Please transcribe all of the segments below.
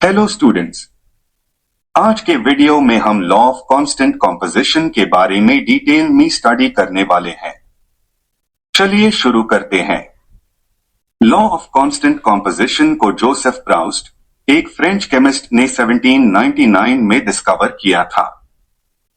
Hello students, आज के video में हम लॉ ऑफ कांस्टेंट कॉम्पोजिशन के बारे में डिटेल में स्टडी करने वाले हैं। चलिए शुरू करते हैं। लॉ ऑफ कांस्टेंट कॉम्पोजिशन को जोसेफ प्राउस्ट, एक फ्रेंच केमिस्ट ने 1799 में डिस्कवर किया था।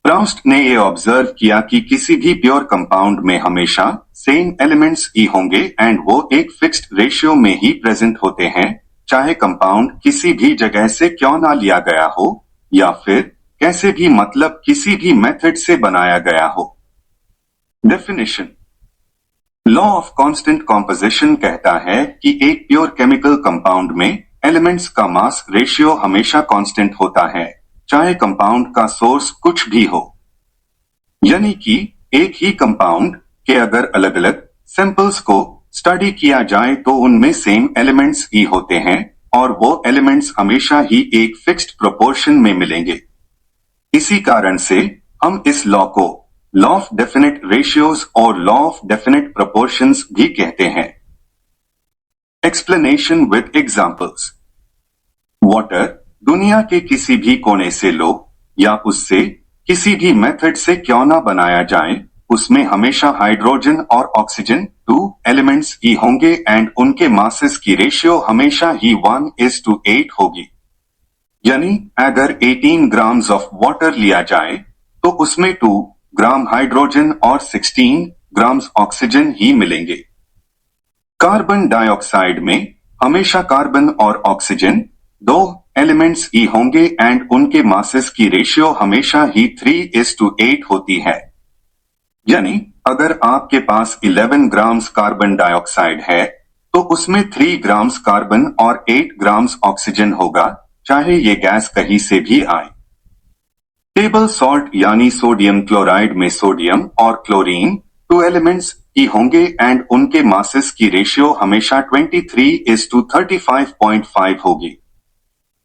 प्राउस्ट ने यह ऑब्जर्व किया कि किसी भी प्योर कंपाउंड में हमेशा सेम एलिमेंट्स ही होंगे एंड वो एक फिक्स्ड रेशियो में ही प्रेजेंट होते हैं, चाहे कंपाउंड किसी भी जगह से क्यों ना लिया गया हो या फिर कैसे भी मतलब किसी भी मेथड से बनाया गया हो। Definition: law of constant composition कहता है कि एक प्योर केमिकल कंपाउंड में एलिमेंट्स का मास रेशियो हमेशा कांस्टेंट होता है, चाहे कंपाउंड का सोर्स कुछ भी हो। यानी कि एक ही कंपाउंड के अगर अलग अलग सैंपल्स को स्टडी किया जाए तो उनमें सेम एलिमेंट्स ही होते हैं और वो एलिमेंट्स हमेशा ही एक फिक्स्ड प्रोपोर्शन में मिलेंगे। इसी कारण से हम इस लॉ को लॉ ऑफ डेफिनेट रेशियोज और लॉ ऑफ डेफिनेट प्रोपोर्शंस भी कहते हैं। एक्सप्लेनेशन विद एग्जांपल्स: वाटर दुनिया के किसी भी कोने से लो या उससे किसी भी मेथड से क्यों ना बनाया जाए, उसमें हमेशा हाइड्रोजन और ऑक्सीजन 2 एलिमेंट्स ही होंगे एंड उनके मासेस की रेशियो हमेशा ही 1:8 होगी। यानी अगर 18 ग्राम्स ऑफ वाटर लिया जाए तो उसमें 2 ग्राम हाइड्रोजन और 16 ग्राम्स ऑक्सीजन ही मिलेंगे। कार्बन डाइऑक्साइड में हमेशा कार्बन और ऑक्सीजन 2 एलिमेंट्स ही होंगे एंड उनके मासेस की रेशियो हमेशा ही 3:8 होती है। यानी अगर आपके पास 11 ग्राम्स कार्बन डाइऑक्साइड है तो उसमें 3 ग्राम्स कार्बन और 8 ग्राम्स ऑक्सीजन होगा, चाहे ये गैस कहीं से भी आए। टेबल सॉल्ट यानी सोडियम क्लोराइड में सोडियम और क्लोरीन 2 एलिमेंट्स ही होंगे एंड उनके मासेस की रेशियो हमेशा 23:35.5 होगी।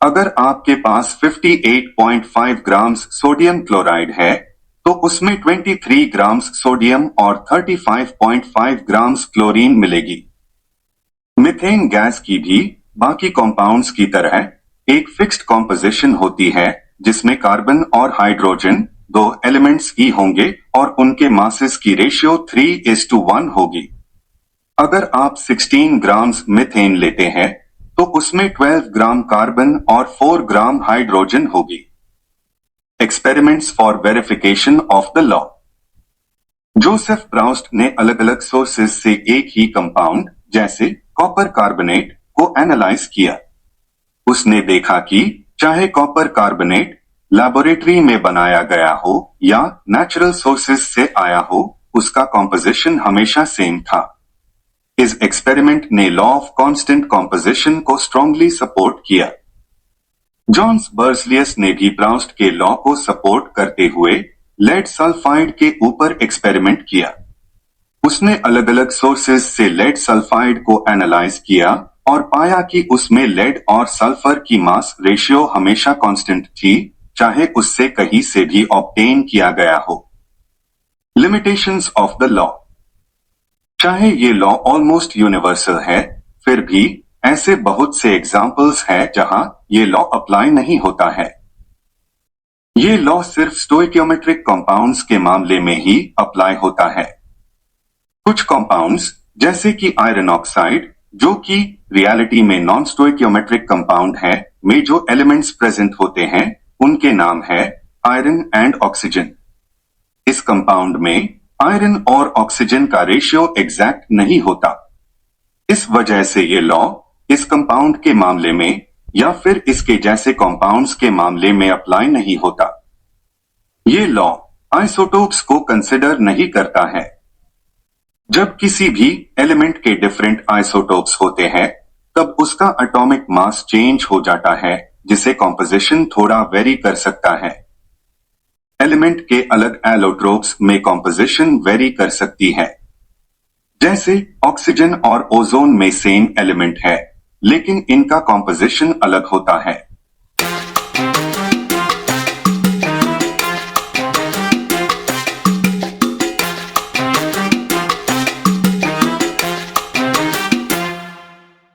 अगर आपके पास 58.5 ग्राम्स सोडियम क्लोराइड है तो उसमें 23 ग्राम्स सोडियम और 35.5 ग्राम्स क्लोरीन मिलेगी। मीथेन गैस की भी बाकी कंपाउंड्स की तरह एक फिक्स्ड कॉम्पोजिशन होती है जिसमें कार्बन और हाइड्रोजन 2 एलिमेंट्स ही होंगे और उनके मासेस की रेशियो 3:1 होगी। अगर आप 16 ग्राम्स मीथेन लेते हैं तो उसमें 12 ग्राम कार्बन और 4 ग्राम हाइड्रोजन होगी। Experiments for verification of the law: Joseph Proust ने अलग अलग सोर्सेज से एक ही कंपाउंड जैसे कॉपर कार्बोनेट को एनालाइज किया। उसने देखा कि चाहे कॉपर कार्बोनेट लैबोरेटरी में बनाया गया हो या नेचुरल सोर्सेज से आया हो, उसका कॉम्पोजिशन हमेशा सेम था। इस एक्सपेरिमेंट ने लॉ ऑफ कांस्टेंट कॉम्पोजिशन को स्ट्रांगली सपोर्ट किया। जॉन्स बर्जलियस ने भी प्राउस्ट के लॉ को सपोर्ट करते हुए लेड सल्फाइड के ऊपर एक्सपेरिमेंट किया। उसने अलग अलग सोर्सेज से लेड सल्फाइड को एनालाइज किया और पाया कि उसमें लेड और सल्फर की मास रेशियो हमेशा कांस्टेंट थी, चाहे उससे कहीं से भी ऑब्टेन किया गया हो। लिमिटेशंस ऑफ द लॉ: चाहे ये लॉ ऑलमोस्ट यूनिवर्सल है, फिर भी ऐसे बहुत से एग्जाम्पल्स हैं जहां ये लॉ अप्लाई नहीं होता है। ये लॉ सिर्फ स्टोइकियोमेट्रिक कंपाउंड्स के मामले में ही अप्लाई होता है। कुछ कंपाउंड्स जैसे कि आयरन ऑक्साइड, जो कि रियलिटी में नॉन स्टोइकियोमेट्रिक कंपाउंड है, में जो एलिमेंट्स प्रेजेंट होते हैं उनके नाम है आयरन एंड ऑक्सीजन। इस कंपाउंड में आयरन और ऑक्सीजन का रेशियो एग्जैक्ट नहीं होता। इस वजह से ये लॉ इस कंपाउंड के मामले में या फिर इसके जैसे कंपाउंड्स के मामले में अप्लाई नहीं होता। ये लॉ आइसोटोप्स को कंसिडर नहीं करता है। जब किसी भी एलिमेंट के डिफरेंट आइसोटोप्स होते हैं तब उसका एटॉमिक मास चेंज हो जाता है, जिसे कॉम्पोजिशन थोड़ा वेरी कर सकता है। एलिमेंट के अलग एलोट्रोप्स में कॉम्पोजिशन वेरी कर सकती है। जैसे ऑक्सीजन और ओजोन में सेम एलिमेंट है लेकिन इनका कॉम्पोजिशन अलग होता है।